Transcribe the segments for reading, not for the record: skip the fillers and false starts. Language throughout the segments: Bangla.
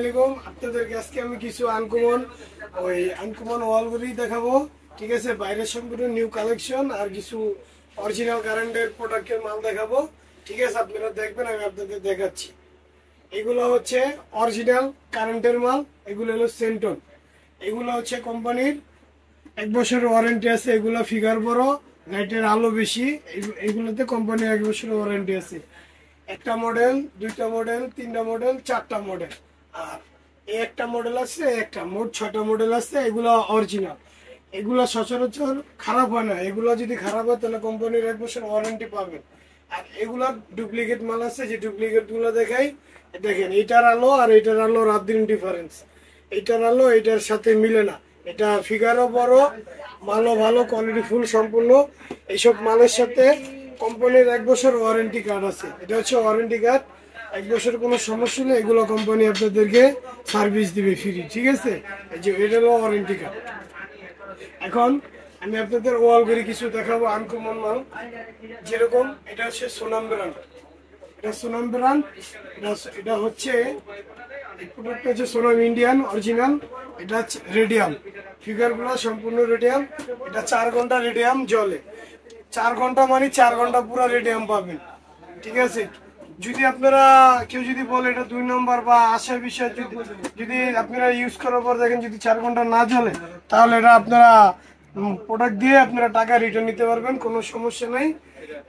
আলাইকুম। আপনাদেরকে আজকে আমি কিছু আনকমন ওয়ালগুলি দেখাবো। ঠিক আছে, বাইরের সম্পূর্ণ নিউ কালেকশন আর কিছু অরিজিনাল কারেন্টের প্রোডাক্টের মাল দেখাবো। ঠিক আছে, আপনারা দেখবেন, আমি আপনাদের দেখাচ্ছি। এগুলো হচ্ছে অরিজিনাল কারেন্টের মাল। এগুলো হলো সেন্টন। এগুলো হচ্ছে কোম্পানির 1 বছরের ওয়ারেন্টি আছে। এগুলো ফিগার বড়, লাইটের আলো বেশি। এগুলোতে কোম্পানির 1 বছরের ওয়ারেন্টি আছে। একটা মডেল, দুইটা মডেল, তিনটা মডেল, চারটা মডেল, আর একটা মডেল আছে, একটা মোট 6টা মডেল আছে। এগুলো অরিজিনাল। এগুলো সচরাচর খারাপ হয় না। এগুলো যদি খারাপ হয় তাহলে কোম্পানির 1 বছর ওয়ারেন্টি পাবেন। আর এগুলা ডুপ্লিকেট মাল আছে, যে ডুপ্লিকেট গুলো দেখাই। দেখেন, এইটার আলো আর এইটার আলো রাত দিন ডিফারেন্স। এইটার আলো এইটার সাথে মিলে না। এটা ফিগারও বড়, মালও ভালো, কোয়ালিটি ফুল সম্পূর্ণ। এইসব মালের সাথে কোম্পানির 1 বছর ওয়ারেন্টি কার্ড আছে। এটা হচ্ছে ওয়ারেন্টি কার্ড। 1 বছর কোনো সমস্যা নেই। এগুলো কোম্পানি আপনাদেরকে সার্ভিস দিবে ফ্রি। ঠিক আছে, এই যে এটা হলো ওয়ারেন্টি কার্ড। এখন আমি আপনাদের ওয়ালগুলি কিছু দেখাবো আনকমন মাল। যেরকম এটা হচ্ছে সোনাম ব্র্যান্ড। এটা সোনাম ব্র্যান্ড। এটা হচ্ছে প্রোডাক্ট হচ্ছে সোনাম ইন্ডিয়ান অরিজিনাল। এটা রেডিয়াম, ফিগারগুলো সম্পূর্ণ রেডিয়াম। এটা 4 ঘন্টা রেডিয়াম জ্বলে। 4 ঘন্টা মানে 4 ঘন্টা পুরো রেডিয়াম পাবেন। ঠিক আছে, যদি আপনারা কেউ যদি বলে এটা 2 নম্বর বা আশার বিষয়, যদি আপনারা ইউজ করার পর দেখেন যদি 4 ঘন্টা না জ্বলে, তাহলে এটা আপনারা প্রোডাক্ট দিয়ে আপনারা টাকা রিটার্ন নিতে পারবেন, কোনো সমস্যা নেই।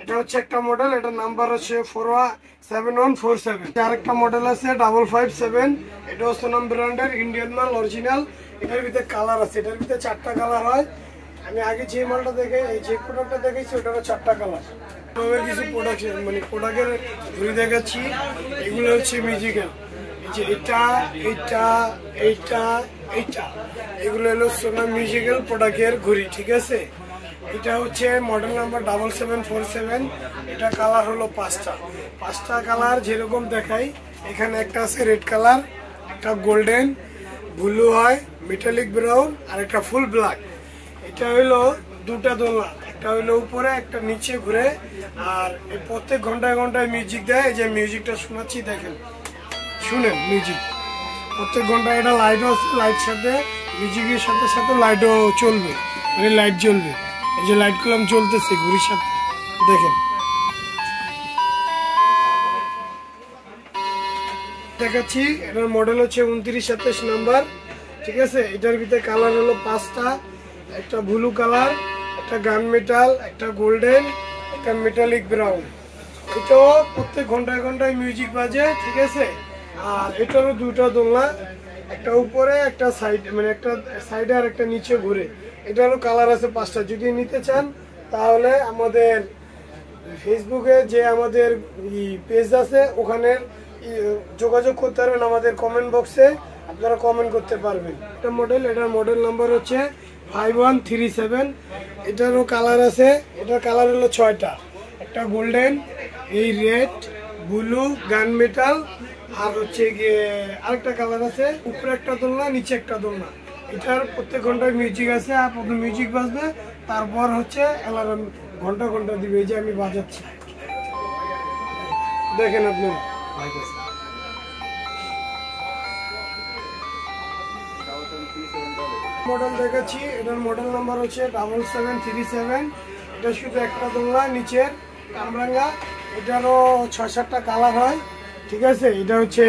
এটা হচ্ছে একটা মডেল, এটার নাম্বার হচ্ছে 7147। আরেকটা মডেল আছে 557। এটাও সোনাম ব্র্যান্ডের ইন্ডিয়ান মাল, অরিজিনাল। এটার ভিতরে কালার আছে। এটার ভিতরে 4টা কালার হয়। আমি আগে যে মালটা দেখে যে প্রোডাক্টটা দেখেছি ওটারও 4টা কালার। কিছু প্রোডাক্ট মানে প্রোডাক্টের ঘুরে দেখাচ্ছি। এগুলো হচ্ছে মিউজিক্যাল। এই যে এটা, এইটা, এইটা, এইটা, এগুলো হলো সোনাম মিউজিক্যাল প্রোডাক্টের ঘুড়ি। ঠিক আছে, এটা হচ্ছে মডেল নাম্বার 7747। এটা কালার হলো 5টা কালার যেরকম দেখাই। এখানে একটা আছে রেড কালার, একটা গোল্ডেন, ব্লু হয়, মেটালিক ব্রাউন, আর একটা ফুল ব্ল্যাক। এটা হইলো 2টা দোলনা, একটা হইলো উপরে, একটা নিচে ঘুরে। আর প্রত্যেক ঘন্টায় ঘন্টায় মিউজিক দেয়। এই যে মিউজিকটা শোনাচ্ছি, দেখেন, শুনেন মিউজিক। প্রত্যেক ঘন্টায় এটা লাইটও আছে, লাইট সাথে মিউজিকের সাথে সাথে লাইটও চলবে, মানে লাইট জ্বলবে। এই যে লাইট গুলো চলতেছে ঘুড়ির সাথে, দেখেন। দেখাচ্ছি, এটার মডেল হচ্ছে 2927 নাম্বার। ঠিক আছে, এটার ভিতরে কালার হলো 5টা। একটা ব্লু কালার, একটা গান মেটাল, একটা গোল্ডেন, একটা মেটালিক ব্রাউন। এটাও প্রত্যেক ঘন্টায় ঘন্টায় মিউজিক বাজে। ঠিক আছে, আর এটারও 2টা দোলনা, একটা উপরে, একটা সাইড, মানে একটা সাইডে আর একটা নিচে ঘুরে। এটারও কালার আছে 5টা। যদি নিতে চান তাহলে আমাদের ফেসবুকে যে আমাদের পেজ আছে ওখানে যোগাযোগ করতে পারবেন। আমাদের কমেন্ট বক্সে আপনারা কমেন্ট করতে পারবেন। এটা মডেল, এটার মডেল নাম্বার হচ্ছে 5137। এটারও কালার আছে। এটার কালার হলো 6টা। একটা গোল্ডেন, এই রেড, ব্লু, গান মেটাল, আর হচ্ছে গিয়ে আরেকটা কালার আছে। উপরে একটা দোলনা, নিচে একটা দোলনা। এটার প্রত্যেক ঘন্টায় মিউজিক আছে। আর প্রথম মিউজিক বাজবে, তারপর হচ্ছে অ্যালার্ম ঘন্টা ঘন্টা দিবে। এই যে আমি বাজাচ্ছি, দেখেন আপনারা। মডেল দেখাচ্ছি, এটার মডেল নাম্বার হচ্ছে 7737। এটা শুধু একটা দোলনা, নিচের কামরাঙ্গা। এটারও 6-7টা কালার হয়। ঠিক আছে, এটা হচ্ছে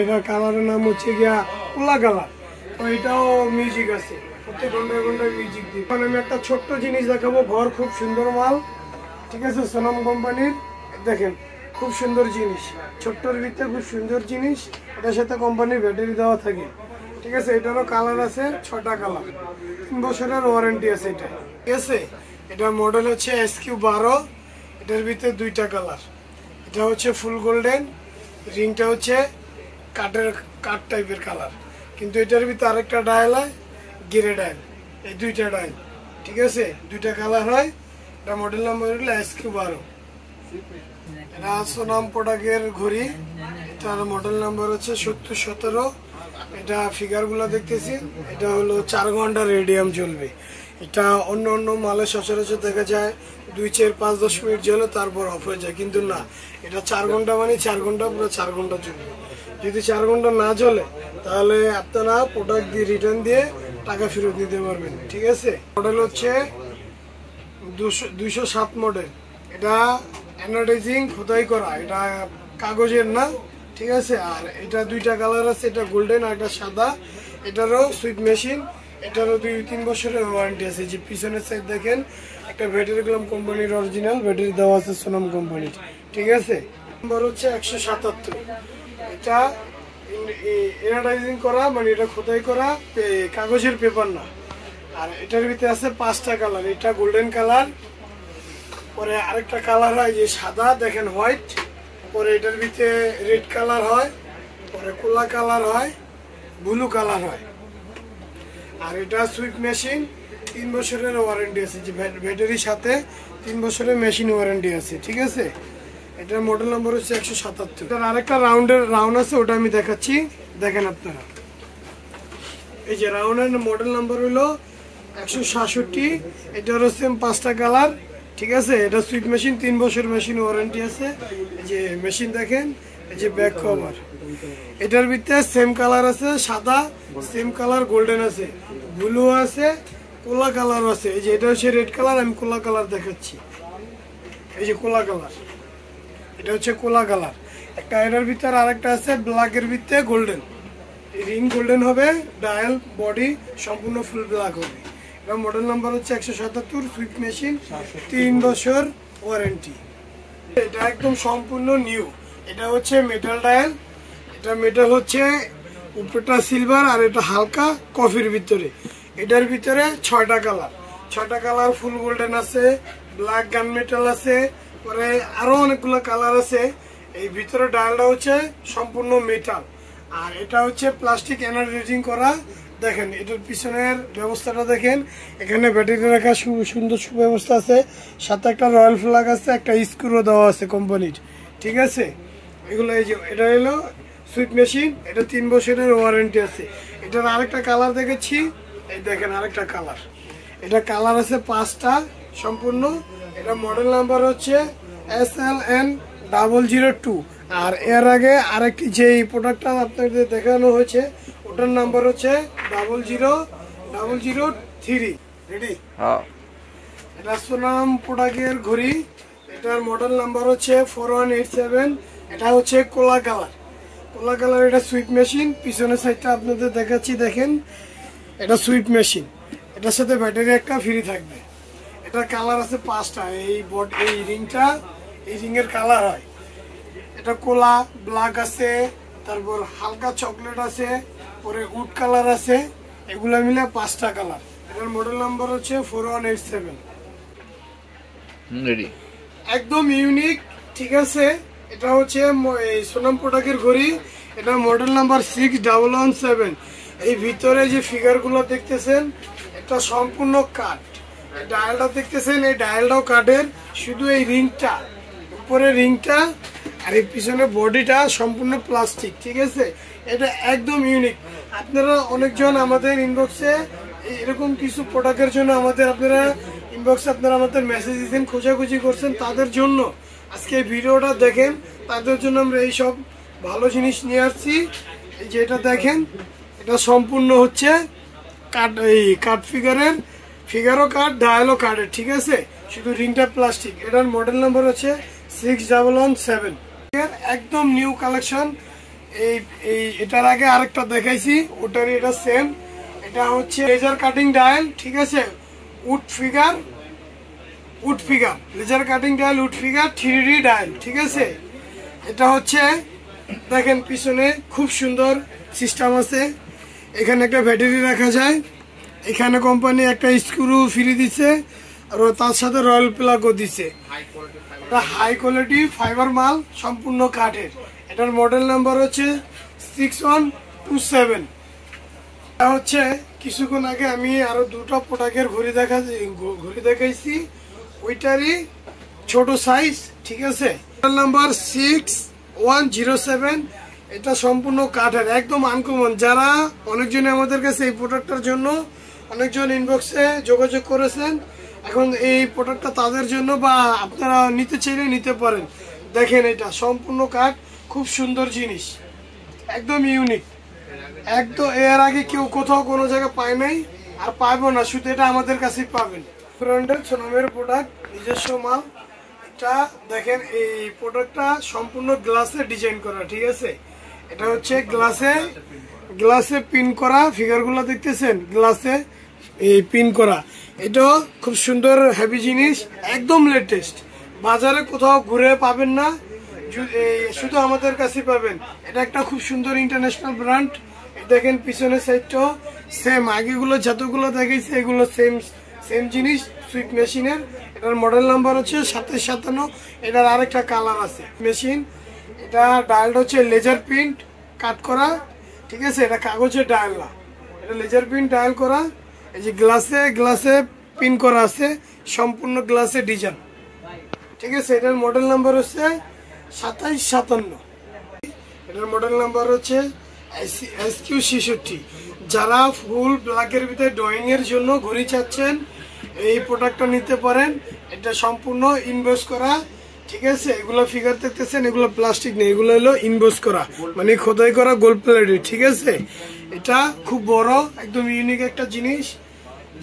এটার কালারের নাম হচ্ছে গিয়া কুলা কালার। তো এটাও মিউজিক আছে, প্রত্যেক ঘন্টায় ঘন্টায় মিউজিক দিই। এখন আমি একটা ছোট্ট জিনিস দেখাবো, ঘর, খুব সুন্দর মাল। ঠিক আছে, সোনাম কোম্পানির। দেখেন, খুব সুন্দর জিনিস, ছোট্টর ভিতরে খুব সুন্দর জিনিস। এটার সাথে কোম্পানির ব্যাটারি দেওয়া থাকে। ঠিক আছে, এটারও কালার আছে 6টা কালার। 3 বছরের ওয়ারেন্টি আছে এটা। ঠিক আছে, এটার মডেল হচ্ছে SQ12। এটার ভিতরে 2টা কালার। এটা হচ্ছে ফুল গোল্ডেন, রিংটা হচ্ছে কাঠ টাইপের কালার। কিন্তু এটার ভিতরে আরেকটা ডায়াল হয়, গিরে ডায়াল। এই 2টা ডায়াল। ঠিক আছে, 2টা কালার হয়। এটা মডেল নাম্বার হলো SQ12। এটা সোনাম প্রোডাক্টের ঘড়ি। এটার মডেল নাম্বার হচ্ছে 7017। এটা ফিগারগুলো দেখতেছি, এটা হলো 4 ঘন্টা রেডিয়াম জ্বলবে। এটা অন্য অন্য মালে সচরাচর দেখা যায় 2, 4, 5, 10 মিনিট জ্বলে তারপর অফ হয়ে যায়, কিন্তু না, এটা 4 ঘন্টা মানে 4 ঘন্টা, পুরো 4 ঘন্টা জ্বলবে। যদি 4 ঘন্টা না চলে তাহলে আপনারা প্রোডাক্ট দিয়ে রিটার্ন দিয়ে টাকা ফেরত দিতে পারবেন। ঠিক আছে, মডেল হচ্ছে 207 মডেল। এটা অ্যানোডাইজিং খোদাই করা, এটা কাগজের না। ঠিক আছে, আর এটা 2টা কালার আছে, এটা গোল্ডেন আর এটা সাদা। এটারও সুইপ মেশিন, এটারও 2-3 বছরের ওয়ারেন্টি আছে। যে পিছনের সাইড দেখেন একটা ব্যাটারি গ্লাম কোম্পানির অরিজিনাল ব্যাটারি দেওয়া আছে, সোনাম কোম্পানির। ঠিক আছে, নাম্বার হচ্ছে 177। এটা অ্যানোডাইজিং করা, মানে এটা খোদাই করা, কাগজের পেপার না। আর এটার ভিতরে আছে 5টা কালার। এটা গোল্ডেন কালার, পরে আরেকটা কালার হয় যে সাদা, দেখেন হোয়াইট, পরে এটার ভিতরে রেড কালার হয়, পরে কোলা কালার হয়, ব্লু কালার হয়। আর এটা সুইপ মেশিন, 3 বছরের ওয়ারেন্টি আছে, যে ব্যাটারির সাথে 3 বছরের মেশিন ওয়ারেন্টি আছে। ঠিক আছে, এটার মডেল নাম্বার হচ্ছে 177। এটার আরেকটা রাউন্ড আছে, ওটা আমি দেখাচ্ছি, দেখেন আপনারা। এই যে রাউন্ডের মডেল নাম্বার হলো 167। এটারও সেম 5টা কালার। ঠিক আছে, এটা সুইপ মেশিন, 3 বছর মেশিন ওয়ারেন্টি আছে। এই যে মেশিন দেখেন, এই যে ব্যাক কভার। এটার ভিতরে সেম কালার আছে, সাদা, সেম কালার গোল্ডেন আছে, ব্লু আছে, কোলা কালার আছে। এই যে এটা হচ্ছে রেড কালার, আমি কোলা কালার দেখাচ্ছি। এই যে কোলা কালার, এটা হচ্ছে কোলা কালার। একটা এটার ভিতরে আরেকটা আছে ব্ল্যাকের ভিতরে গোল্ডেন, রিং গোল্ডেন হবে, ডায়াল বডি সম্পূর্ণ ফুল ব্ল্যাক হবে। এটা মডেল নাম্বার হচ্ছে 177, সুইপ মেশিন, 3 বছর ওয়ারেন্টি। এটা একদম সম্পূর্ণ নিউ। এটা হচ্ছে মেটাল ডায়াল, এটা মেটাল হচ্ছে উপরটা সিলভার আর এটা হালকা কফির ভিতরে। এটার ভিতরে 6টা কালার, 6টা কালার ফুল গোল্ডেন আছে, ব্ল্যাক গান মেটাল আছে, পরে আরো অনেকগুলো কালার আছে। এই ভিতরে ডায়ালটা হচ্ছে সম্পূর্ণ মেটাল, আর এটা হচ্ছে প্লাস্টিক এনার্জাইজিং করা। দেখেন এটার পিছনের ব্যবস্থাটা দেখেন, এখানে ব্যাটারি রাখার সুন্দর সুব্যবস্থা আছে, সাথে একটা রয়্যাল ফ্ল্যাগ আছে, একটা স্ক্রু দেওয়া আছে কোম্পানির। ঠিক আছে, এগুলো এই যে এটা হলো সুইপ মেশিন, এটা 3 বছরের ওয়ারেন্টি আছে। এটার আরেকটা কালার দেখেছি, এই দেখেন আরেকটা কালার। এটা কালার আছে 5টা সম্পূর্ণ। এটা মডেল নাম্বার হচ্ছে SLN002। আর এর আগে আরেকটি যে প্রোডাক্টটা আপনাদের দেখানো হয়েছে, ওটার নাম্বার হচ্ছে 00003। রেডি? হ্যাঁ। এটা সোনাম প্রোডাক্টের ঘড়ি। এটার মডেল নাম্বার হচ্ছে 4187। এটা হচ্ছে কোলা কালার, কোলা কালার। এটা সুইপ মেশিন, পিছনের সাইডটা আপনাদের দেখাচ্ছি, দেখেন এটা সুইপ মেশিন। এটার সাথে ব্যাটারি একটা ফ্রি থাকবে। এটার কালার আছে 5টা। এই রিংটা, এই রিংয়ের কালার হয়, এটা কোলা, ব্ল্যাক আছে, তারপর হালকা চকলেট আছে, পরে উড কালার আছে, এগুলা মিলে 5টা কালার। এটার মডেল নাম্বার হচ্ছে 4187। রেডি, একদম ইউনিক। ঠিক আছে, এটা হচ্ছে সোনাম প্রোডাক্টের ঘড়ি। এটা মডেল নাম্বার 6117। এই ভিতরে যে ফিগারগুলো দেখতেছেন, এটা সম্পূর্ণ কাঠ। ডায়ালটা দেখতেছেন, এই ডায়ালটাও কাঠের, শুধু এই রিংটা, উপরে রিংটা আর এই পিছনে বডিটা সম্পূর্ণ প্লাস্টিক। ঠিক আছে, এটা একদম ইউনিক। আপনারা অনেকজন আমাদের ইনবক্সে এরকম কিছু প্রোডাক্টের জন্য আপনারা ইনবক্সে আমাদের মেসেজ দিচ্ছেন, খোঁজাখুঁজি করছেন। তাদের জন্য আজকে এই ভিডিওটা দেখেন, তাদের জন্য আমরা এই সব ভালো জিনিস নিয়ে আসছি। এই যে এটা দেখেন, এটা সম্পূর্ণ হচ্ছে কাঠ, এই কাঠ ফিগারও কাঠ, ডায়ালও কাঠের। ঠিক আছে, শুধু রিংটা প্লাস্টিক। এটার মডেল নাম্বার হচ্ছে 6117। একদম নিউ কালেকশন। এটার আগে আরেকটা দেখাইছি, ওটার এটা সেম। এটা হচ্ছে লেজার কাটিং ডায়াল। ঠিক আছে, wood figure, laser cutting dial, wood figure, 3D dial. ঠিক আছে, এটা হচ্ছে দেখেন পিছনে খুব সুন্দর সিস্টেম আছে। এখানে একটা ব্যাটারি রাখা যায়, এখানে কোম্পানি একটা স্ক্রু ফ্রি দিচ্ছে, আর তার সাথে রয়্যাল প্লাগও দিচ্ছে। এটা হাই কোয়ালিটি ফাইবার মাল, সম্পূর্ণ কাঠের। এটার মডেল নাম্বার হচ্ছে 6127। এটা হচ্ছে কিছুক্ষণ আগে আমি আরো 2টা প্রোডাক্টের ঘড়ি দেখাইছি, ওইটারই ছোট সাইজ। ঠিক আছে, মডেল নাম্বার 6107। এটা সম্পূর্ণ কাঠের, একদম আনকমন। যারা অনেকজন আমাদের কাছে এই প্রোডাক্টটার জন্য অনেকজন ইনবক্সে যোগাযোগ করেছেন, এখন এই প্রোডাক্টটা তাদের জন্য, বা আপনারা নিতে চাইলে নিতে পারেন। দেখেন এটা সম্পূর্ণ কাঠ, খুব সুন্দর জিনিস, একদম ইউনিক, একদম এর আগে কেউ কোথাও কোনো জায়গায় পায় নাই আর পাবো না, শুধু এটা আমাদের কাছেই পাবেন। ব্র্যান্ডের সোনামের প্রোডাক্ট, নিজস্ব মাল। এটা দেখেন, এই প্রোডাক্টটা সম্পূর্ণ গ্লাসে ডিজাইন করা, ঠিক আছে। এটা হচ্ছে গ্লাসে পিন করা, ফিগারগুলো দেখতেছেন গ্লাসে এই পিন করা। এটাও খুব সুন্দর হেভি জিনিস, একদম লেটেস্ট, বাজারে কোথাও ঘুরে পাবেন না, শুধু আমাদের কাছে পাবেন। এটা একটা খুব সুন্দর ইন্টারন্যাশনাল ব্র্যান্ড। দেখেন পিছনের সাইডটাও সেম, আগেগুলো যতগুলো দেখেছি এগুলো সেম জিনিস, সুইট মেশিনের। এটার মডেল নাম্বার হচ্ছে 2757। এটার আরেকটা কালার আছে মেশিন। এটা ডায়ালটা হচ্ছে লেজার প্রিন্ট কাট করা, ঠিক আছে। এটা কাগজের ডায়াল না, এটা লেজার প্রিন্ট ডায়াল করা। এই যে গ্লাসে পিন করা আছে, সম্পূর্ণ গ্লাসে ডিজাইন, ঠিক আছে। এটার মডেল নাম্বার হচ্ছে 2757। এটার মডেল নাম্বার হচ্ছে SQ66। যারা ফুল ব্ল্যাকের ভিতরে ড্রয়িং এর জন্য ঘড়ি চাচ্ছেন, এই প্রোডাক্টটা নিতে পারেন। এটা সম্পূর্ণ ইনভেস্ট করা, ঠিক আছে। এগুলো ফিগার দেখতেছেন, এগুলো প্লাস্টিক নেই, এগুলো হলো ইনভেস্ট করা, মানে খোদাই করা গোল্ড প্লেটেড, ঠিক আছে। এটা খুব বড়, একদম ইউনিক একটা জিনিস।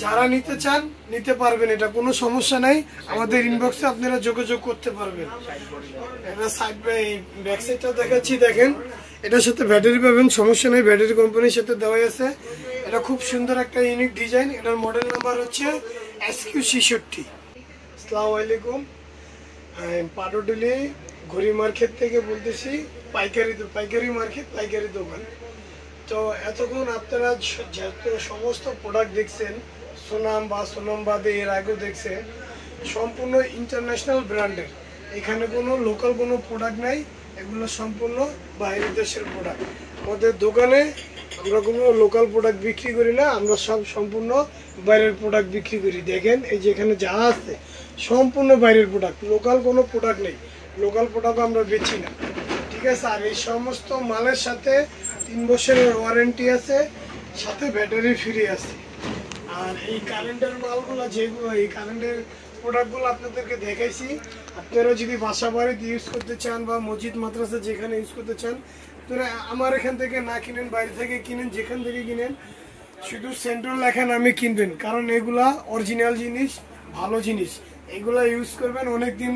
যারা নিতে চান নিতে পারবেন, এটা কোনো সমস্যা নাই। আমাদের ইনবক্সে আপনারা যোগাযোগ করতে পারবেন। এটা সাইড বাই ব্যাক সাইডটা দেখাচ্ছি, দেখেন। এটার সাথে ব্যাটারি পাবেন, সমস্যা নেই, ব্যাটারি কোম্পানির সাথে দেওয়া আছে। এটা খুব সুন্দর একটা ইউনিক ডিজাইন। এটার মডেল নাম্বার হচ্ছে SQ66। আসসালামু আলাইকুম, পাটুডুলি ঘড়ি মার্কেট থেকে বলতেছি, পাইকারি মার্কেট, পাইকারি দোকান। তো এতক্ষণ আপনারা যত সমস্ত প্রোডাক্ট দেখছেন, সোনাম বাদে এর আগেও দেখছেন, সম্পূর্ণ ইন্টারন্যাশনাল ব্র্যান্ডের। এখানে কোনো লোকাল কোনো প্রোডাক্ট নাই, এগুলো সম্পূর্ণ বাইরের দেশের প্রোডাক্ট। আমাদের দোকানে আমরা কোনো লোকাল প্রোডাক্ট বিক্রি করি না, আমরা সব সম্পূর্ণ বাইরের প্রোডাক্ট বিক্রি করি। দেখেন এই যে এখানে যা আছে সম্পূর্ণ বাইরের প্রোডাক্ট, লোকাল কোনো প্রোডাক্ট নেই, লোকাল প্রোডাক্ট আমরা বেচি না, ঠিক আছে। আর এই সমস্ত মালের সাথে 3 বছরের ওয়ারেন্টি আছে, সাথে ব্যাটারি ফ্রি আছে। আর এই কারেন্টের মালগুলো, যেগুলো এই কারেন্টের প্রোডাক্টগুলো আপনাদেরকে দেখাইছি, আপনারা যদি বাসা বাড়িতে ইউজ করতে চান বা মসজিদ মাদ্রাসা যেখানে ইউজ করতে চান, আপনারা আমার এখান থেকে না কিনেন, বাইরে থেকে কিনেন, যেখান থেকে কিনেন, শুধু সেন্ট্রাল লেখা নামে কিনবেন। কারণ এগুলা অরিজিনাল জিনিস, ভালো জিনিস, এগুলা ইউজ করবেন, অনেক দিন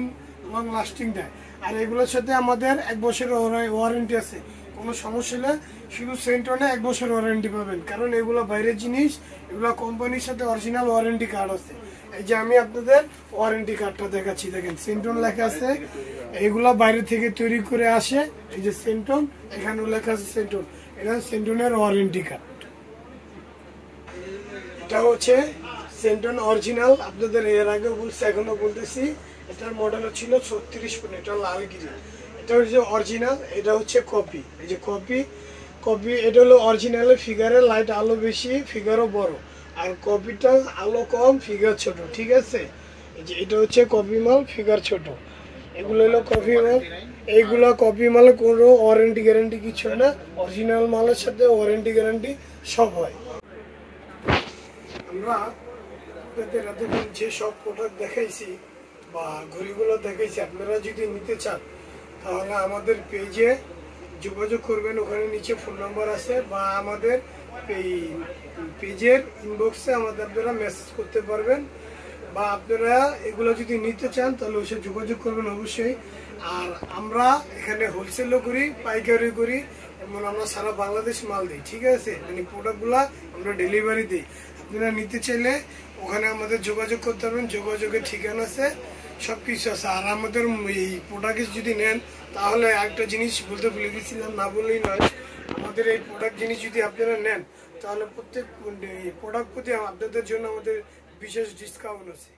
লং লাস্টিং দেয়। আর এগুলোর সাথে আমাদের 1 বছরের ওয়ারেন্টি আছে। কোনো সমস্যা হলে শুধু সেন্টনে 1 বছর ওয়ারেন্টি পাবেন, কারণ এগুলো বাইরের জিনিস, এগুলো কোম্পানির সাথে অরিজিনাল ওয়ারেন্টি কার্ড আছে। এই যে আমি আপনাদের ওয়ারেন্টি কার্ডটা দেখাচ্ছি, দেখেন সেন্টন লেখা আছে। এগুলা বাইরে থেকে তৈরি করে আসে, এই যে সেন্টন, এখানেও লেখা আছে সেন্টন, এটা সেন্টনের ওয়ারেন্টি কার্ড। এটা হচ্ছে সেন্টন অরিজিনাল, আপনাদের এর আগে বলছি, এখনো বলতেছি। এটার মডেল ছিল 36 এটা লালগিরি। এটা হচ্ছে অরিজিনাল, এটা হচ্ছে কপি। এই যে কপি, এটা হলো অরিজিনালের ফিগারের লাইট আলো বেশি, ফিগারও বড়। আর কপিটা আলো কম, ফিগার ছোট, ঠিক আছে। এই যে এটা হচ্ছে কপি মাল, ফিগার ছোট। এগুলো হলো কপি মাল। এইগুলো কপি মালে কোনো ওয়ারেন্টি গ্যারান্টি কিছু হয় না, অরিজিনাল মালের সাথে ওয়ারেন্টি গ্যারান্টি সব হয়। আমরা আপনাদের এতক্ষণ যে সব প্রোডাক্ট দেখাইছি বা ঘড়িগুলো দেখাইছি, আপনারা যদি নিতে চান তাহলে আমাদের পেজে যোগাযোগ করবেন, ওখানে নিচে ফোন নাম্বার আছে, বা আমাদের এই পেজের ইনবক্সে আমাদের আপনারা মেসেজ করতে পারবেন। বা আপনারা এগুলো যদি নিতে চান তাহলে ওসে যোগাযোগ করবেন অবশ্যই। আর আমরা এখানে হোলসেলও করি, পাইকারি করি, এবং আমরা সারা বাংলাদেশ মাল দিই, ঠিক আছে। মানে প্রোডাক্টগুলো আমরা ডেলিভারি দিই। আপনারা নিতে চাইলে ওখানে আমাদের যোগাযোগ করতে পারবেন, যোগাযোগের ঠিকানা আছে, সব কিছু আছে। আর আমাদের এই প্রোডাক্ট যদি নেন তাহলে একটা জিনিস বলতে ভুলে গেছিলাম, না বললেই নয়, আমাদের এই প্রোডাক্ট জিনিস যদি আপনারা নেন তাহলে প্রত্যেক প্রোডাক্ট প্রতি আপনাদের জন্য আমাদের বিশেষ ডিসকাউন্ট আছে।